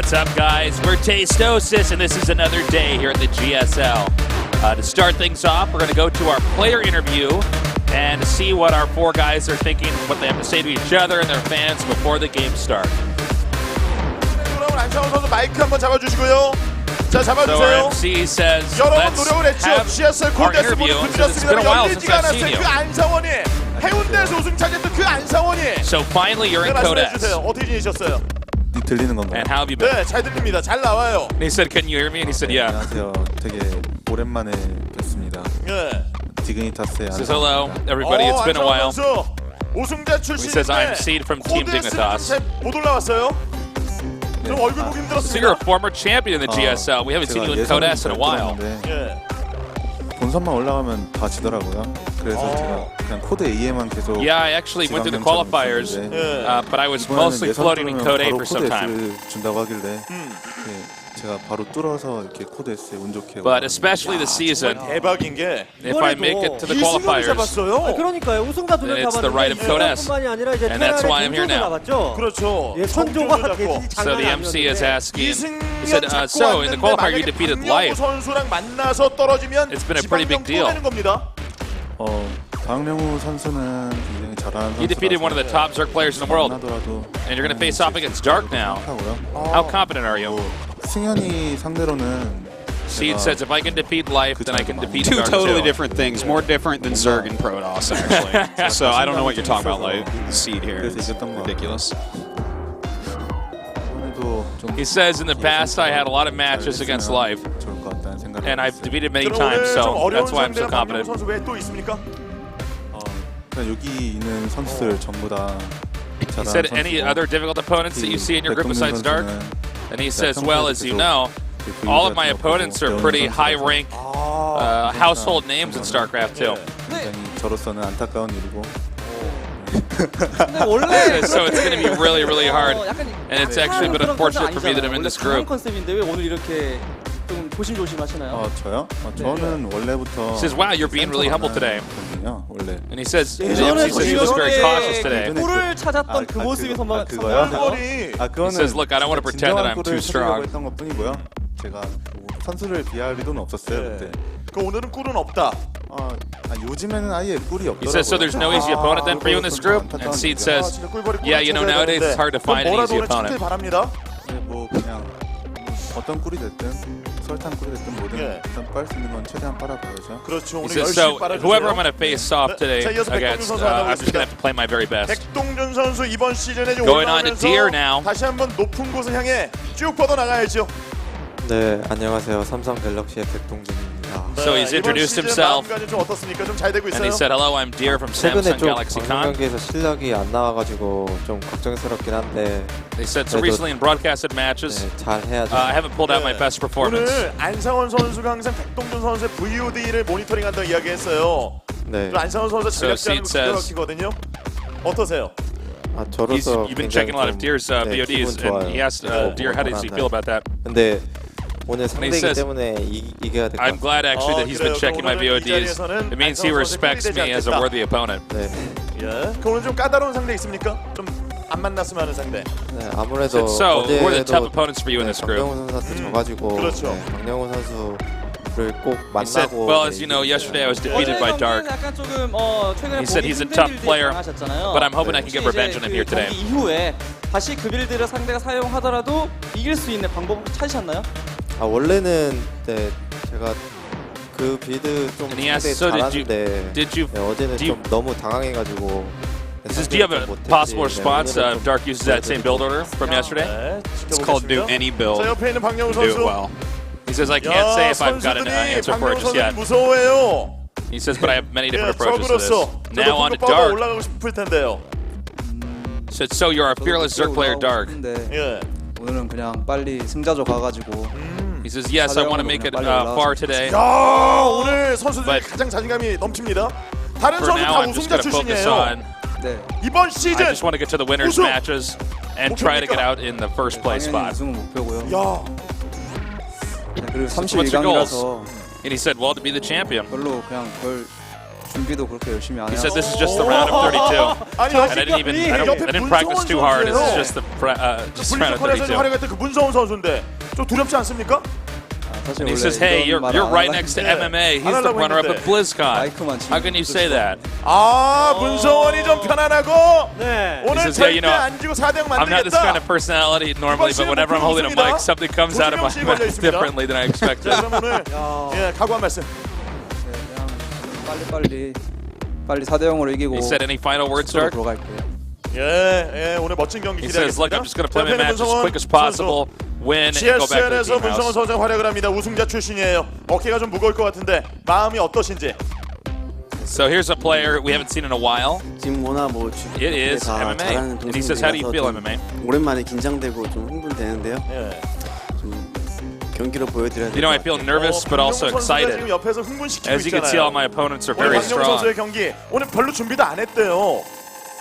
What's up, guys? We're Tastosis, and this is another day here at the GSL. To start things off, we're going to go to our player interview and see what our four guys are thinking, what they have to say to each other and their fans before the game starts. 안상훈 선수 마이크 한번 잡아주시고요. 자, 잡아주세요. So our MC says, 여러분 let's 노력을 했죠. have GSL our Code S interview. 모두 It's been a 들렸습니다. while since 열리지가 I've seen 않았어요. you. 그 안상원이 해운대에서 우승 차지했던 그 안상원이. So finally, you're in Code S. 말씀해주세요. 어떻게 지내셨어요? 들리는 건가요? And how have you been? 네, 잘 들립니다. 잘 나와요. And he said, can you hear me? And he said, yeah. 안녕하세요. 되게 오랜만에 뵙습니다. 네. 디그니타스의 He says, hello, everybody. It's been a while. 우승자 He says, I'm 출신인데 Seed from Team Dignitas. 못 올라왔어요. 좀 얼굴 보기 So you're a 힘들었습니다. former champion in the GSL. We haven't seen you in Code S in a while. 예. 본선만 올라가면 다 지더라고요. 그래서 제가 그냥 코드 A에만 계속 Yeah, I actually went through the qualifiers, but I was mostly floating in Code A for some time. 준다고 하길래 제가 바로 뚫어서 이렇게 코드 S에 운 좋게. But especially this season, 대박인 게 if I make it to the 이승엽이 qualifiers, 잡았어요. 그러니까요. 우승자 두명 Then it's the right of Code S. 뿐만이 아니라 이제 And that's why I'm here now. 나갔죠. 그렇죠. 예, 선조가 잡고. 대진이 so 장난 the MC is 아니었는데. asking, he 이승엽 said, 잡고 so in the 왔는데 qualifier you 만약에 defeated 박명호 Life. 선수랑 만나서 떨어지면 It's been a pretty big 지방령 deal. 또 내는 겁니다. 박명우 선수는 굉장히 잘하는 선수라서 You defeated one of the top Zerg players in the world, 만나더라도 and you're going to face off against Dark now. 하고요. How confident are you? 승현이 상대로는 Seed says, if I can defeat Life, then I can defeat Two Dark totally too. different things, more different than Zerg and Protoss, actually. So I don't know what you're talking about, like Seed here. It's ridiculous. He says, in the past, I had a lot of matches against Life, and I've defeated many times, so that's why I'm so confident. 선수 왜 또 있습니까? 그냥 여기 있는 선수들 전부 다 He said, any other difficult opponents that you see in your group besides Dark? And he says, well, as you know, all of my opponents are pretty high-ranked household names in StarCraft II. 굉장히 저로서는 안타까운 일이고. 근데 원래 So it's going to be really, really hard. And it's actually been 그런 unfortunate for me that 컨셉 I'm in this 아니잖아요. group. 원래 컨셉인데 왜 오늘 이렇게 좀 조심조심하시나요? 저요? 저는 원래부터. He says, wow, you're being really humble today. 원래. And he says, the 예전에 MC says he was very cautious today. 골을 찾았던 그 모습이 그거요? He says, look, I don't want to pretend that I'm too strong. 했던 것뿐이고요. 제가 선수를 비할 리도는 없었어요 그때. 그 오늘은 꿀은 없다. 요즘에는 아예 꿀이 없더라고요. He says, so there's no easy opponent then for you in this group? And Seed says, yeah, you know, nowadays it's hard to find an easy opponent. 바랍니다. 뭐 그냥 어떤 꿀이 됐든 설탕 꿀이 됐든 뭐든 일단 빨 수 있는 건 최대한 빨아봐야죠. 그렇죠. He 오늘 says, 열심히 so 빨아주세요. whoever I'm going to face off today 이어서 against, 백동준 선수 만나고 I'm just going to have to play my very best. 백동준 선수 이번 시즌에 Going on to Deer now. 다시 한번 높은 곳을 향해 쭉 뻗어 나가야죠. 네, 안녕하세요. 삼성 갤럭시의 백동준입니다. So he's introduced himself, 좀 어떻습니까? 좀 잘 되고 and 있어요. he said, hello, I'm Deer from 최근에 Samsung 좀 Galaxy 방송 Con. 경기에서 실력이 안 나와가지고 좀 걱정스럽긴 한데 They said, so recently in broadcasted matches, 네, 잘 해야죠. I haven't pulled out my best performance. 오늘 안상원 선수가 항상 백동준 선수의 VOD를 모니터링한다고 이야기했어요. 네, 안상원 선수가 전략자는 So 기가 막히거든요. 어떠세요? 저로서 You've been checking a lot of Deer's VODs, and he asked Deer, how does he feel about that? 근데 오늘 상대이기 says, 때문에 이겨야 될 것 I'm 같아요. glad actually that he's been checking my VODs. It means he respects me as a worthy opponent. 네, 예. 그 오늘 좀 까다로운 상대 있습니까? 좀 안 만났으면 하는 상대. 네, 아무래도 So who are the tough 어제도 opponents for you in this group? 박명훈 선수한테 져가지고 그렇죠. 네, 박명훈 선수를 꼭 He said, 만나고. well, as you know, yesterday I was defeated by Dark, 약간 조금 최근에 He said he's a tough player, but I'm hoping I can get revenge on him here today. 경기 이후에 다시 그 빌드를 상대가 사용하더라도 이길 수 있는 방법을 찾으셨나요? 원래는 네, 제가 그 빌드 좀 And he asked, 상당히 so 잘하는데 did you 네, 어제는 do you- 좀 너무 당황해가지고. He says, do you have a possible response if Dark uses that same build order from yesterday? 네, It's called do any build. 자, 옆에 있는 박명우 Do it 선수. well. He says, I can't say if I've got an answer for it just yet. 무서워해요. He says, but I have many different 예, approaches to this. 적으로서 Now on to 뻗어 Dark. 올라가고 싶을 텐데요. Said, so you're a fearless Zerg player, Dark. 예. 오늘은 그냥 빨리 승자조 가가지고 He says, yes, I want to make it far today. 야, 오늘 선수들 But 가장 자신감이 넘칩니다. 다른 For 선수 now, 다 I'm just 우승자 going to focus 출신이에요. on, 네, 이번 I 시즌 just want to get to the winners 우승! matches and try to get out in the first place 당연히 spot. 우승은 목표고요. 야, 네, 그리고 What's your goals? 32강이라서 And he said, well, to be the champion. 별로 그냥 별 준비도 그렇게 열심히 안 He 해요. said this is just the round of 32. 아니 And I didn't practice too hard. It's just the round of 블리즈컨에서 32. 활약했던 그 문성원 선수인데 좀 두렵지 않습니까? 사실 And he 원래 says, hey, 이런 you're 말을 안 right 하려고 next to 했는데 MMA. He's 안 the 하려고 runner-up at 했는데. BlizzCon. 마이크만 How can you say that? 아, 문성원이 좀 편안하고 네. 오늘 He says, yeah, you 절대 know, 안 지고 4대0 I'm not this kind 만들겠다. of personality normally, but whenever I'm holding a mic, something comes out of my mouth differently than I expected. 자, 그럼 오늘 예, 각오 한 말씀. 그냥 빨리 4대0으로 이기고 He said, any final words, 숙소로 Stark? 돌아갈게요. 예, 오늘 멋진 경기 He says, look, 기대하겠습니다. I'm just going to play my match as quick as possible, win, and go back to the GSL에서 team 문성원 house. 선수 활약을 합니다. 우승자 출신이에요. 어깨가 좀 무거울 것 같은데 마음이 어떠신지. So here's a player we haven't seen in a while. 지금 워낙 뭐 It is MMA. And he says, how do you feel, MMA? 오랜만에 긴장되고 좀 흥분되는데요. 예. 좀 경기로 보여드려야 You know, I feel nervous, but also 박명호 선수가 excited. 지금 옆에서 흥분시키고 As you can see, all my 있잖아요. opponents are 오늘 very 박명호 선수의 strong. 경기 오늘 별로 준비도 안 했대요.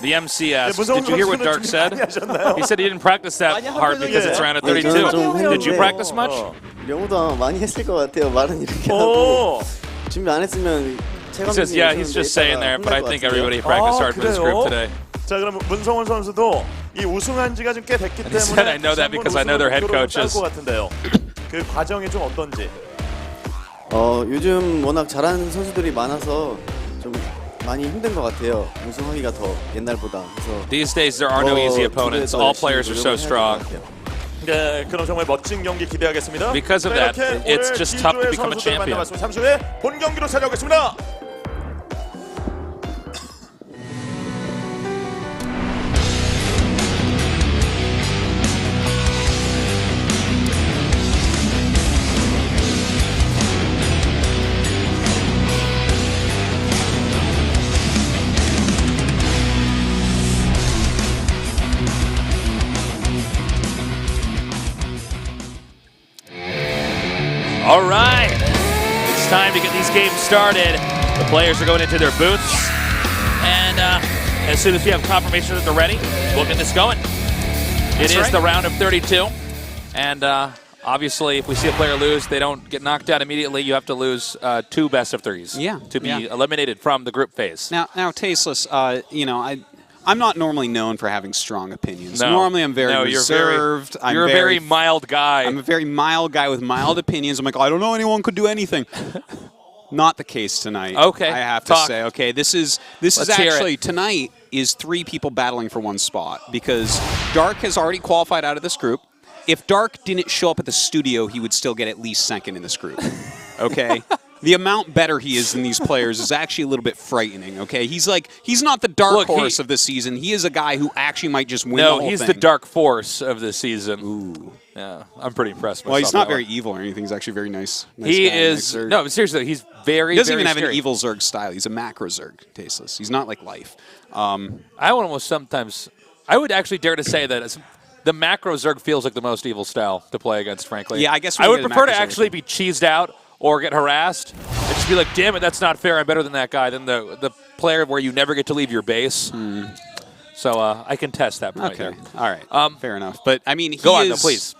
The MC asks, 문성원 did you hear what 선수는 Dark 준비 said? 많이 하셨나요? He said he didn't practice that hard because it's around at 32. Did you practice much? 영어도 많이 했을 것 같아요. 말은 이렇게 하고 오. 준비 안 했으면 He says, yeah, he's just saying there, but I think everybody practiced hard for this group today. 자, 그럼 문성원 선수도 이 우승한 지가 좀 꽤 됐기 he said, I 때문에 know that because I know their head coaches. 것 같은데요. 그 과정이 좀 어떤지. 요즘 워낙 잘하는 선수들이 많아서 좀 많이 힘든 것 같아요. 우승하기가 더 옛날보다. 그래서 These days, there are no easy opponents. All players are so strong. 네, 그럼 정말 멋진 경기 기대하겠습니다. Because of that, it's just tough to become a champion. 잠시 후에 본 경기로 찾아오겠습니다. All right, it's time to get these games started. The players are going into their booths, and as soon as we have confirmation that they're ready, we'll get this going. It is the round of 32, and obviously, if we see a player lose, they don't get knocked out immediately. You have to lose 2 best of 3s to be eliminated from the group phase. Now, Tasteless, you know, I'm not normally known for having strong opinions. No. Normally, I'm very reserved. You're a very mild guy. I'm a very mild guy with mild opinions. I'm like, I don't know anyone could do anything. Not the case tonight. Okay, I have talk. to say. Okay, this is Let's hear actually tonight is 3 people battling for 1 spot because Dark has already qualified out of this group. If Dark didn't show up at the studio, he would still get at least 2nd in this group. Okay. The amount better he is than these players is actually a little bit frightening, okay? He's not the dark horse of this season. He is a guy who actually might just win the whole he's thing. the dark force of this season. Ooh. Yeah, I'm pretty impressed. Well, he's not very evil or anything. He's actually very nice. He guy, is. nice No, seriously, he's very, He doesn't very even have scary. an evil Zerg style. He's a macro Zerg, Tasteless. He's not like Life. I would almost sometimes. I would actually dare to say that the macro Zerg feels like the most evil style to play against, frankly. Yeah, I guess I would the prefer to macro Zerg. actually be cheesed out or get harassed and just be like, damn it, that's not fair. I'm better than that guy. Than the player where you never get to leave your base. So I can test that point Okay. there. All right. Fair enough. But, I mean, Go on, though, please.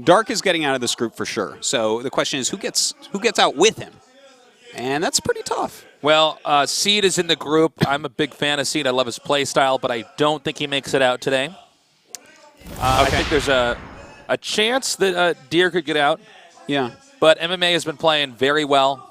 Dark is getting out of this group for sure. So the question is, who gets out with him? And that's pretty tough. Well, Seed is in the group. I'm a big fan of Seed. I love his play style, but I don't think he makes it out today. I think there's a chance that Deer could get out. Yeah. But MMA has been playing very well.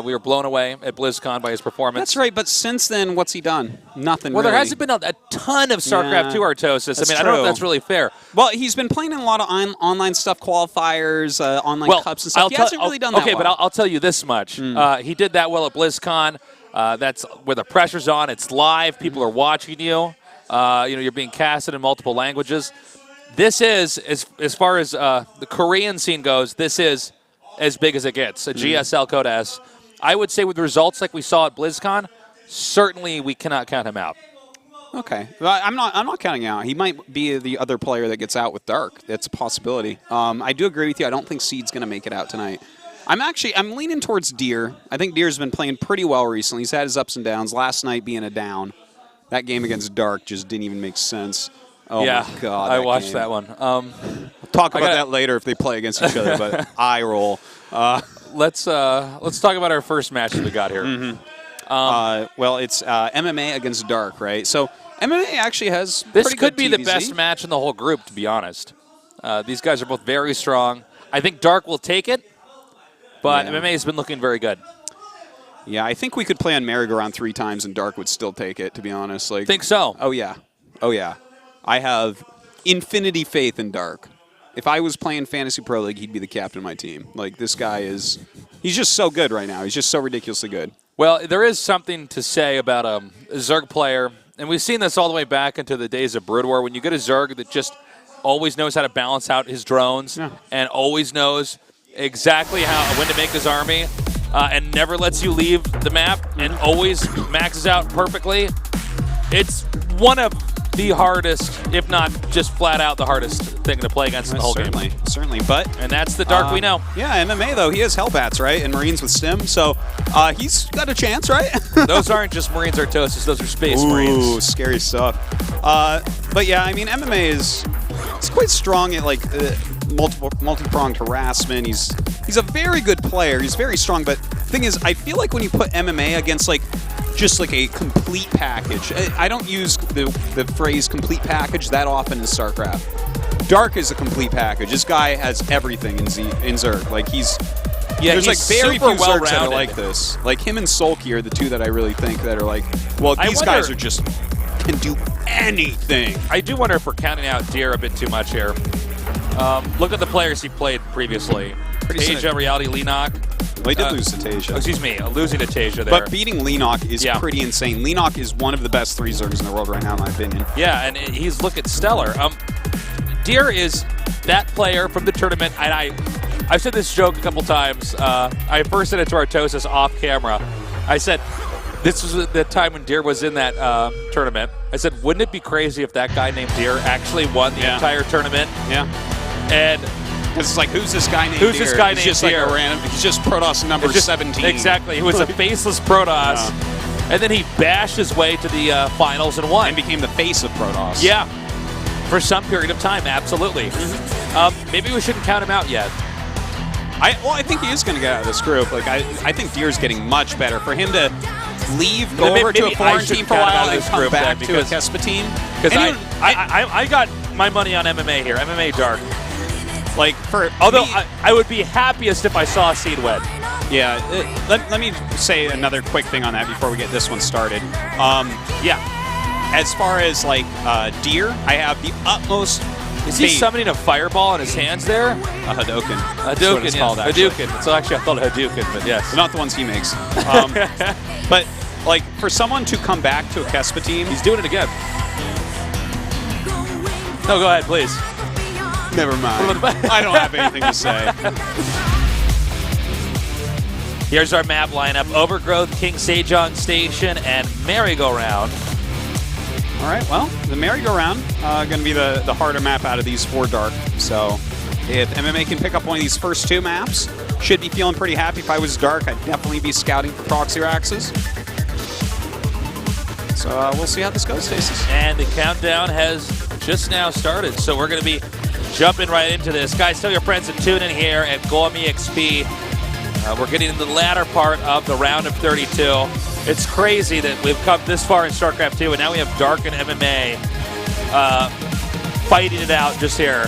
We were blown away at BlizzCon by his performance. That's right, but since then, what's he done? Nothing Well, really. there hasn't been a ton of StarCraft II Artosis. I mean, I don't know if that's really fair. Well, he's been playing in a lot of online stuff, qualifiers, online cups and stuff. He hasn't really done that well. But I'll tell you this much. He did that well at BlizzCon. That's where the pressure's on. It's live. People are watching you. You're being casted in multiple languages. This is, as far as the Korean scene goes, this is as big as it gets. A GSL Code S. I would say with results like we saw at BlizzCon, certainly we cannot count him out. Okay, well, I'm not counting out. He might be the other player that gets out with Dark. That's a possibility. I do agree with you. I don't think Seed's going to make it out tonight. I'm leaning towards Deer. I think Deer's been playing pretty well recently. He's had his ups and downs. Last night being a down. That game against Dark just didn't even make sense. Oh yeah, my God! I watched game. that one. We'll talk about that later if they play against each other. But eye roll. Let's talk about our first match that we got here. Well, it's MMA against Dark, right? So MMA actually has This pretty could good be the TVZ. best match in the whole group, to be honest. These guys are both very strong. I think Dark will take it, but Yeah. MMA has been looking very good. Yeah, I think we could play on merry-go-round 3 times and Dark would still take it, to be honest. Like, Think so? Oh, yeah. Oh, yeah. I have infinity faith in Dark. If I was playing Fantasy Pro League, he'd be the captain of my team. Like, this guy is... He's just so good right now. He's just so ridiculously good. Well, there is something to say about a Zerg player, and we've seen this all the way back into the days of Brood War. When you get a Zerg that just always knows how to balance out his drones and always knows exactly when to make his army and never lets you leave the map and always maxes out perfectly, it's one of the hardest, if not just flat out the hardest thing to play against in the whole Certainly, game. certainly. But And that's the Dark we know. Yeah, MMA, though, he has Hellbats, right? And Marines with Stim, so he's got a chance, right? Those aren't just Marines Artosis, those are Space Ooh, Marines. scary stuff. But yeah, I mean, MMA it's quite strong at like multi-pronged harassment. He's a very good player. He's very strong. But the thing is, I feel like when you put MMA against like just like a complete package, I don't use the phrase complete package that often in StarCraft. Dark is a complete package. This guy has everything in Zerg. Like there's like very few Zergs that are like this. Like him and Sulky are the two that I really think that are like, well, these guys are just can do anything. I do wonder if we're counting out Deer a bit too much here. Look at the players he played previously. Tasia, Reality, Leenock. Well, he did lose to Tasia. Excuse me, losing to Tasia there. But beating Leenock is pretty insane. Leenock is one of the best 3 Zergs in the world right now, in my opinion. Yeah, and he's looking stellar. Deer is that player from the tournament, and I've said this joke a couple times. I first said it to Artosis off camera. I said, this was the time when Deer was in that tournament. I said, wouldn't it be crazy if that guy named Deer actually won the entire tournament? Yeah. And because it's like, who's this guy named Who's Deer? this guy he's named just Deer? Like a random, he's just Protoss number 17. Exactly. He was a faceless Protoss. And then he bashed his way to the finals and won. And became the face of Protoss. Yeah. For some period of time, absolutely. Maybe we shouldn't count him out yet. I think he is going to get out of this group. Like I think Deer's getting much better. For him to leave, go over to a foreign team for a while, and come back to a Kespa team. Because I got my money on MMA here. MMA Dark. Like although I would be happiest if I saw a Seed Wed. Yeah. Let me say another quick thing on that before we get this one started. As far as like Deer, I have the utmost. Is he summoning a fireball in his hands there? A Hadouken. Hadouken, it's called, actually. Hadouken. So actually, I thought Hadouken, but yes. Not the ones he makes. But like for someone to come back to a Kespa team, he's doing it again. No, go ahead, please. Never mind. I don't have anything to say. Here's our map lineup. Overgrowth, King Sejong Station, and Merry-Go-Round. All right, well, the Merry-Go-Round going to be the harder map out of these 4 Dark. So if MMA can pick up one of these first 2 maps, should be feeling pretty happy. If I was Dark, I'd definitely be scouting for Proxy Raxes. So we'll see how this goes, Stasis. And the countdown has just now started, so we're going to be jumping right into this. Guys, tell your friends to tune in here at GOMTV. We're getting into the latter part of the round of 32. It's crazy that we've come this far in StarCraft II, and now we have Dark and MMA fighting it out just here.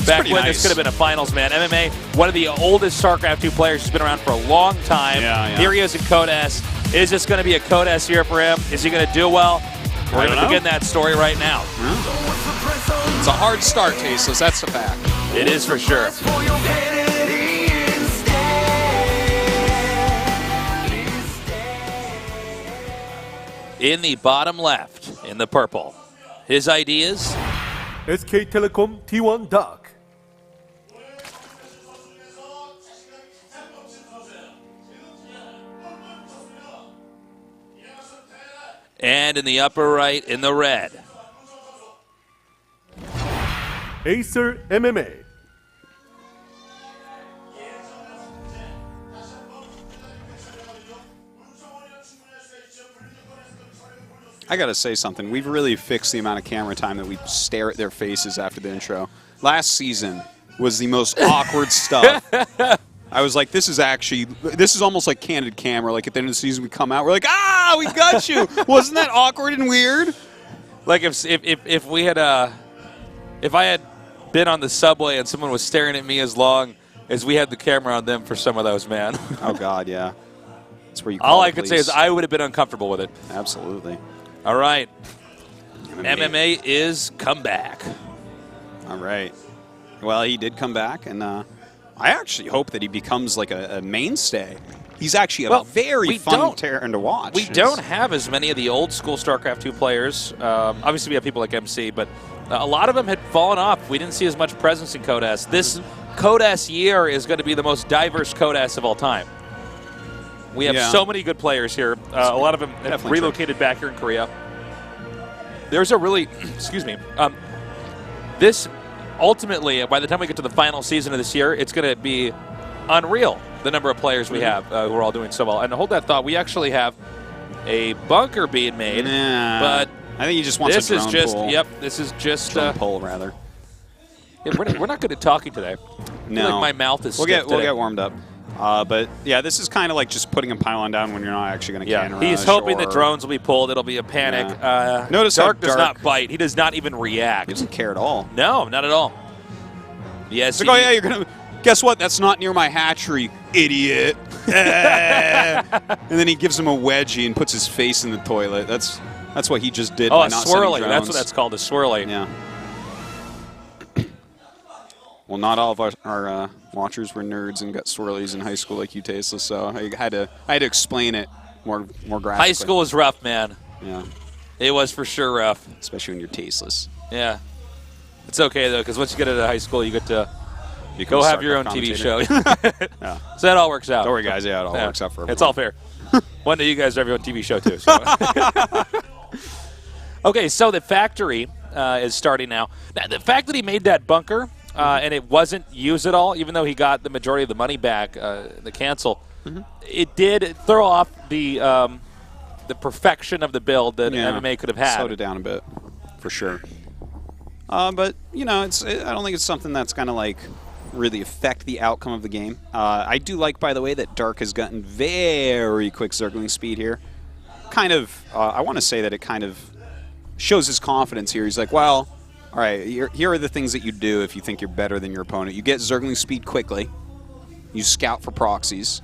Back when this could have been a finals, man. MMA, one of the oldest StarCraft II players, has been around for a long time. Here he is in Code S. Is this going to be a Code S year for him? Is he going to do well? We're going to begin that story right now. It's a hard start, Tasteless. That's a fact. It is for sure. In the bottom left, in the purple, his ideas. SK Telecom T1 Dark. And in the upper right, in the red, Acer MMA. I gotta say something. We've really fixed the amount of camera time that we stare at their faces after the intro. Last season was the most awkward stuff I was like, this is almost like candid camera. Like at the end of the season, we come out, we're like, ah, we got you. Wasn't that awkward and weird? Like if we had if I had been on the subway and someone was staring at me as long as we had the camera on them for some of those, man. Oh God, yeah. That's where you. All I could say is I would have been uncomfortable with it. Absolutely. All right. MMA is comeback. All right. Well, he did come back, and I actually hope that he becomes like a mainstay. He's actually a very fun Terran to watch. We don't have as many of the old school StarCraft II players. Obviously, we have people like MC, but a lot of them had fallen off. We didn't see as much presence in Code S. This Code S year is going to be the most diverse Code S of all time. We have so many good players here. A lot of them have relocated back here in Korea. There's a really, excuse me, this ultimately, by the time we get to the final season of this year, it's going to be unreal, the number of players we have who are all doing so well. And hold that thought, we actually have a bunker being made, but I think he just wants a drone pull. Yep, this is just drone pull, rather. Yeah, we're not good at talking today. No, I feel like my mouth is. We'll get warmed up. But yeah, this is kind of like just putting a pylon down when you're not actually going to can rush. He's hoping that drones will be pulled. It'll be a panic. Yeah. Notice Dark does not bite. He does not even react. He doesn't care at all. No, not at all. Yes. Like, oh yeah, you're gonna. Guess what? That's not near my hatchery, idiot. And then he gives him a wedgie and puts his face in the toilet. That's what he just did. Oh, by a not swirly. drones. That's what that's called, a swirly. Yeah. Well, not all of our watchers were nerds and got swirlies in high school like you, Tasteless. So I had to explain it more graphically. High school was rough, man. Yeah. It was for sure rough. Especially when you're tasteless. Yeah. It's okay though, because once you get into high school, you get to go have your own TV show. Yeah. So that all works out. Don't worry, guys. Yeah, it all works out for everyone. It's all fair. One day you guys have your own TV show too. So. Okay, so the factory is starting now. Now. The fact that he made that bunker and it wasn't used at all, even though he got the majority of the money back, the cancel, it did throw off the perfection of the build that MMA could have had. Slowed it down a bit, for sure. But you know, I don't think it's something that's gonna like really affect the outcome of the game. I do like, by the way, that Dark has gotten very quick circling speed here. Kind of, I want to say that it kind of shows his confidence here. He's like, well, all right, here are the things that you do if you think you're better than your opponent. You get zergling speed quickly. You scout for proxies.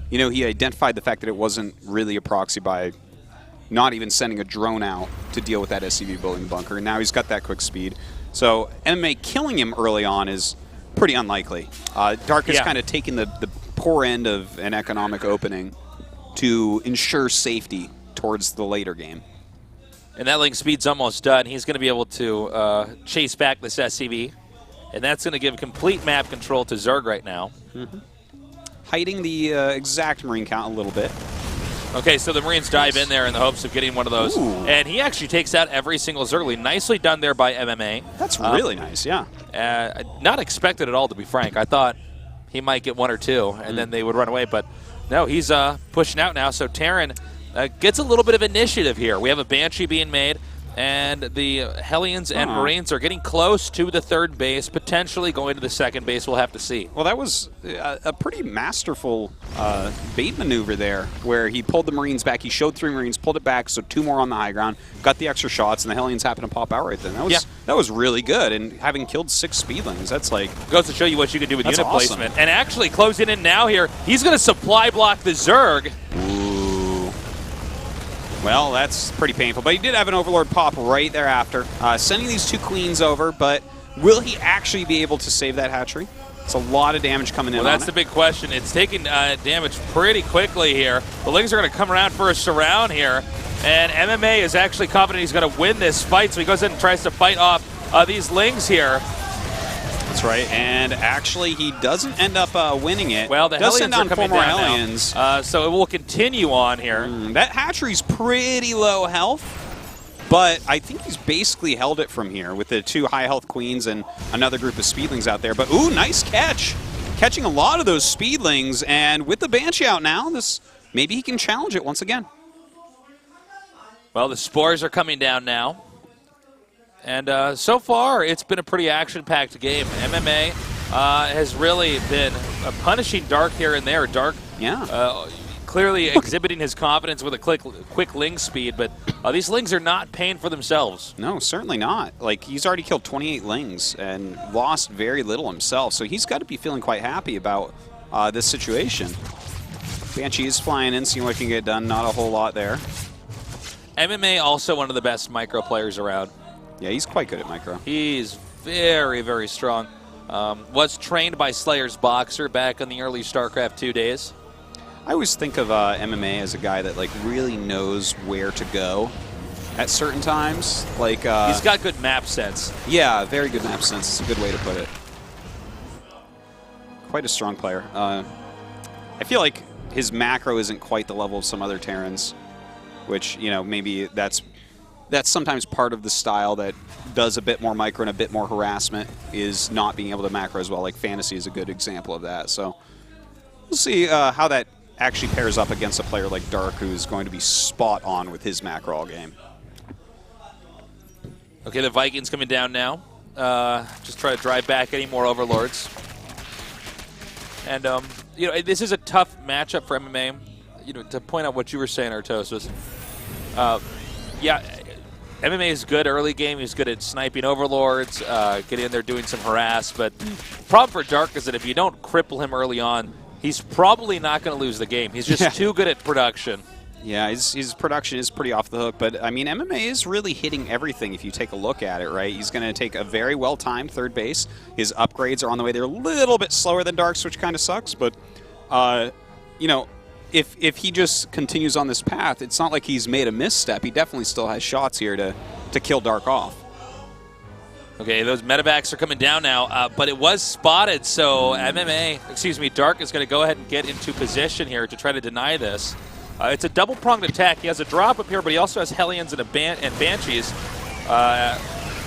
You know, he identified the fact that it wasn't really a proxy by not even sending a drone out to deal with that SCV building bunker. And now he's got that quick speed. So MMA killing him early on is pretty unlikely. Dark has kind of taken the poor end of an economic opening to ensure safety towards the later game. And that link speed's almost done. He's going to be able to chase back this SCV. And that's going to give complete map control to Zerg right now. Hiding the exact Marine count a little bit. Okay, so the Marines dive in there in the hopes of getting one of those. Ooh. And he actually takes out every single Zergling. Nicely done there by MMA. That's really nice, yeah. Not expected at all, to be frank. I thought he might get one or two, and then they would run away. But no, he's pushing out now. So Terran gets a little bit of initiative here. We have a Banshee being made, and the Hellions and Marines are getting close to the third base, potentially going to the second base. We'll have to see. Well, that was a pretty masterful bait maneuver there, where he pulled the Marines back. He showed 3 Marines, pulled it back, so 2 more on the high ground, got the extra shots, and the Hellions happened to pop out right then. That was really good, and having killed 6 speedlings, that's like... Goes to show you what you can do with unit awesome. placement. And actually closing in now here, he's going to supply block the Zerg. Well, that's pretty painful. But he did have an Overlord pop right thereafter, sending these 2 Queens over, but will he actually be able to save that hatchery? It's a lot of damage coming in. Well, that's the big question. It's taking damage pretty quickly here. The Lings are going to come around for a surround here, and MMA is actually confident he's going to win this fight, so he goes in and tries to fight off these Lings here. That's right, and actually he doesn't end up winning it. Well, the does Hellions send are down 4 coming more down Hellions. now. So it will continue on here. That hatchery's pretty low health, but I think he's basically held it from here with the 2 high health Queens and another group of Speedlings out there. But ooh, nice catch. Catching a lot of those Speedlings, and with the Banshee out now, maybe he can challenge it once again. Well, the Spores are coming down now. And so far, it's been a pretty action-packed game. MMA has really been punishing Dark here and there. Dark, clearly exhibiting his confidence with a quick ling speed, but these lings are not paying for themselves. No, certainly not. Like, he's already killed 28 lings and lost very little himself, so he's got to be feeling quite happy about this situation. Banshee is flying in, seeing what can get done. Not a whole lot there. MMA also one of the best micro players around. Yeah, he's quite good at micro. He's very, very strong. Was trained by Slayer's Boxer back in the early StarCraft II days. I always think of MMA as a guy that like really knows where to go at certain times. Like he's got good map sense. Yeah, very good map sense. It's a good way to put it. Quite a strong player. I feel like his macro isn't quite the level of some other Terrans, which, you know, maybe that's sometimes part of the style that does a bit more micro and a bit more harassment, is not being able to macro as well. Like Fantasy is a good example of that. So we'll see how that actually pairs up against a player like Dark, who's going to be spot on with his macro all game. Okay, the Vikings coming down now. Just try to drive back any more Overlords. And, you know, this is a tough matchup for MMA. You know, to point out what you were saying, Artosis. Yeah, MMA is good early game. He's good at sniping Overlords, getting in there doing some harass. But the problem for Dark is that if you don't cripple him early on, he's probably not going to lose the game. He's just too good at production. Yeah, his production is pretty off the hook, but I mean, MMA is really hitting everything if you take a look at it, right? He's going to take a very well-timed third base. His upgrades are on the way. They're a little bit slower than Dark's, which kind of sucks, but, you know, if he just continues on this path, it's not like he's made a misstep. He definitely still has shots here to kill Dark off. Okay, those medevacs are coming down now, but it was spotted, so Dark is going to go ahead and get into position here to try to deny this. It's a double-pronged attack. He has a drop up here, but he also has Hellions and Banshees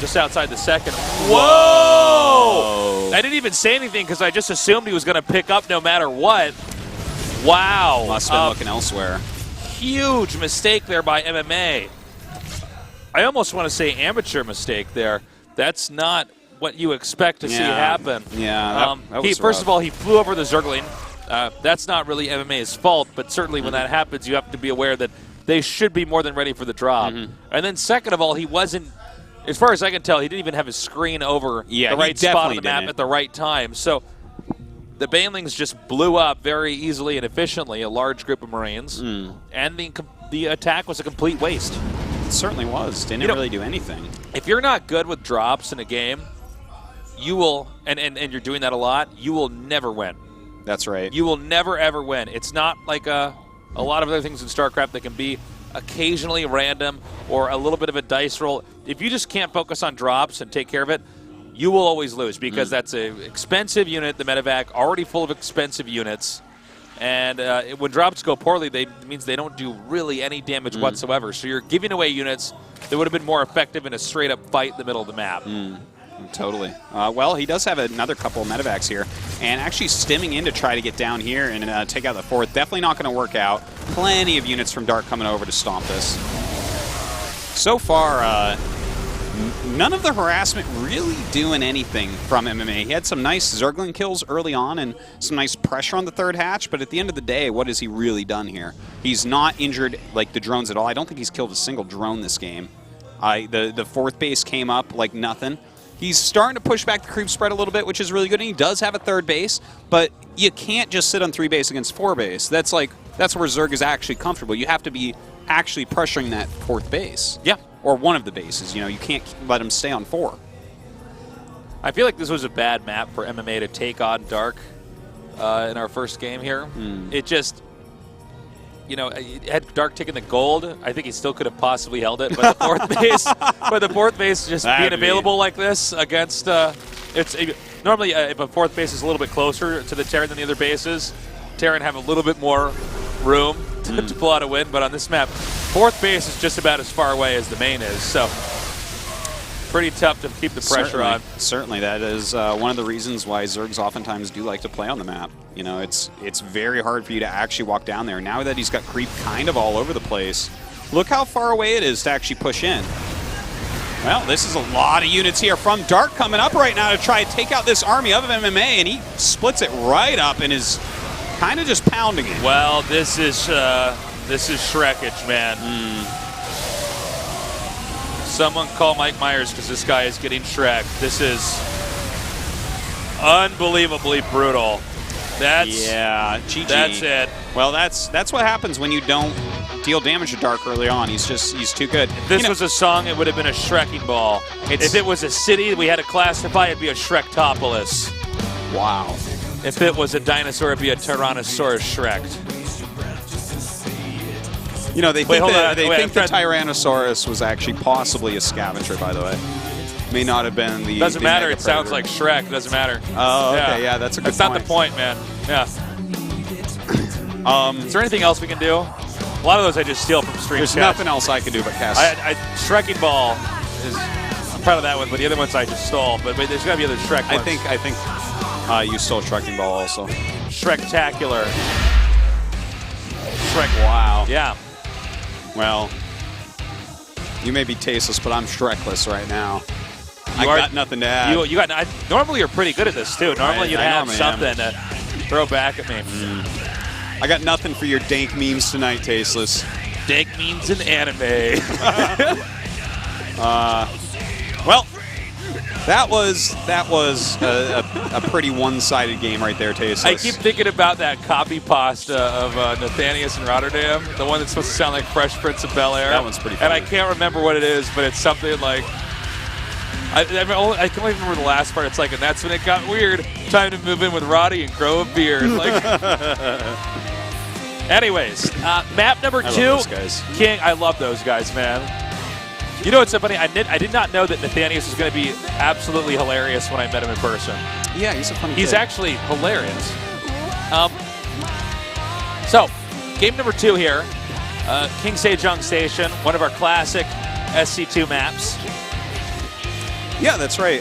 just outside the second. Whoa! I didn't even say anything because I just assumed he was going to pick up no matter what. Wow. Must have been looking elsewhere. Huge mistake there by MMA. I almost want to say amateur mistake there. That's not what you expect to see happen. Yeah, that was first of all, he flew over the Zergling. That's not really MMA's fault, but certainly when that happens, you have to be aware that they should be more than ready for the drop. And then second of all, he wasn't, as far as I can tell, he didn't even have his screen over the right spot on the map at the right time. So the Banelings just blew up very easily and efficiently a large group of Marines, and the attack was a complete waste. It certainly was. Didn't really do anything. If you're not good with drops in a game, you will, and you're doing that a lot, you will never win. That's right. You will never, ever win. It's not like a lot of other things in StarCraft that can be occasionally random or a little bit of a dice roll. If you just can't focus on drops and take care of it, you will always lose because that's an expensive unit, the medevac, already full of expensive units. And when drops go poorly, it means they don't do really any damage whatsoever. So you're giving away units that would have been more effective in a straight-up fight in the middle of the map. Totally. Well, he does have another couple of medevacs here, and actually stimming in to try to get down here and take out the fourth. Definitely not going to work out. Plenty of units from Dark coming over to stomp this. So far, none of the harassment really doing anything from MMA. He had some nice Zergling kills early on and some nice pressure on the third hatch, but at the end of the day, what has he really done here? He's not injured like the drones at all. I don't think he's killed a single drone this game. The fourth base came up like nothing. He's starting to push back the creep spread a little bit, which is really good, and he does have a third base, but you can't just sit on 3 base against 4 base. That's where Zerg is actually comfortable. You have to be actually pressuring that 4th base. Yeah. Or one of the bases. You know, you can't let him stay on 4. I feel like this was a bad map for MMA to take on Dark in our first game here. It just, you know, had Dark taken the gold, I think he still could have possibly held it. But the fourth base, just being available like this against, normally if a 4th base is a little bit closer to the Terran than the other bases, Terran have a little bit more room to pull out a win. But on this map, 4th base is just about as far away as the main is. So pretty tough to keep the pressure on. Certainly, that is one of the reasons why Zergs oftentimes do like to play on the map. You know, it's very hard for you to actually walk down there. Now that he's got creep kind of all over the place, look how far away it is to actually push in. Well, this is a lot of units here from Dark coming up right now to try to take out this army of MMA, and he splits it right up and is kind of just pounding it. Well, this is Shrekage, man. Someone call Mike Myers because this guy is getting Shreked. This is unbelievably brutal. Yeah, GG. That's it. Well, that's what happens when you don't deal damage to Dark early on. He's too good. If this was a song, it would have been a Shrekking ball. If it was a city we had to classify, it'd be a Shrektopolis. Wow. If it was a dinosaur, it'd be a Tyrannosaurus Shreked. You know, they think the I'm Tyrannosaurus was actually possibly a scavenger, by the way. May not have been the. Doesn't matter. It Megapredator. sounds like Shrek. It doesn't matter. Oh, okay. Yeah, that's a good That's point. not the point, man. Yeah. Is there anything else we can do? A lot of those I just steal from stream There's chat. nothing else I can do but cast. Shrekking ball is. I'm proud of that one, but the other ones I just stole. But there's got to be other Shrek ones. I think you stole Trekking Ball also. Shrektacular. Shrek. Wow. Yeah. Well, you may be tasteless, but I'm Shrekless right now. I You are- got nothing to add. You got. Normally you're pretty good at this too. Normally you'd I have normally am. something to throw back at me. I got nothing for your dank memes tonight, Tasteless. Dank means an anime. Well, that was a pretty one-sided game right there, Tasteless. I keep thinking about that copy pasta of Nathanius in Rotterdam, the one that's supposed to sound like Fresh Prince of Bel-Air. That one's pretty And I funny. can't remember what it is, but it's something like. I can only remember the last part. It's like, and that's when it got weird. Time to move in with Roddy and grow a beard. Like. Anyways, map number I 2. love those guys. King, I love those guys, man. You know what's so funny? I did not know that Nathanius was going to be absolutely hilarious when I met him in person. Yeah, he's a funny He's kid. actually hilarious. So, game number 2 here. King Sejong Station, one of our classic SC2 maps. Yeah, that's right.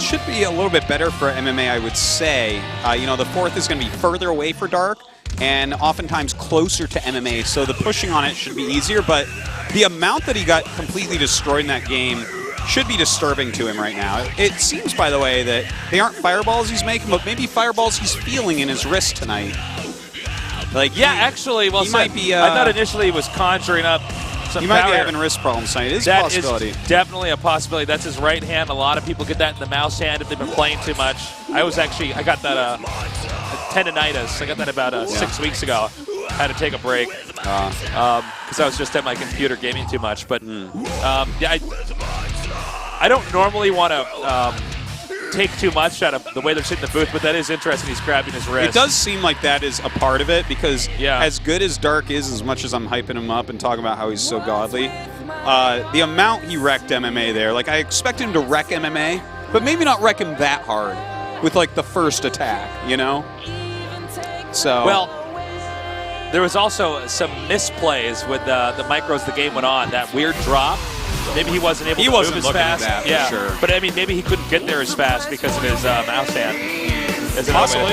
Should be a little bit better for MMA, I would say. You know, the 4th is going to be further away for Dark and oftentimes closer to MMA, so the pushing on it should be easier, but the amount that he got completely destroyed in that game should be disturbing to him right now. It seems, by the way, that they aren't fireballs he's making, but maybe fireballs he's feeling in his wrist tonight. Like, Yeah, actually, well he said. might be, I thought initially he was conjuring up some he might power. be having wrist problems tonight. It is a That possibility. is definitely a possibility. That's his right hand. A lot of people get that in the mouse hand if they've been playing too much. I got that tendonitis. I got that about 6 weeks ago. I had to take a break because I was just at my computer gaming too much. But yeah, I don't normally want to take too much out of the way they're sitting in the booth, but that is interesting. He's grabbing his wrist. It does seem like that is a part of it because Yeah. as good as Dark is, as much as I'm hyping him up and talking about how he's so godly, the amount he wrecked MMA there, like I expect him to wreck MMA, but maybe not wreck him that hard with like the first attack, you know? So Well, there was also some misplays with the micros the game went on. That weird drop. Maybe he wasn't able to wasn't move as looking at fast. that, for yeah, sure. But I mean, maybe he couldn't get there as fast because of his mouse hand. Is it Possibly.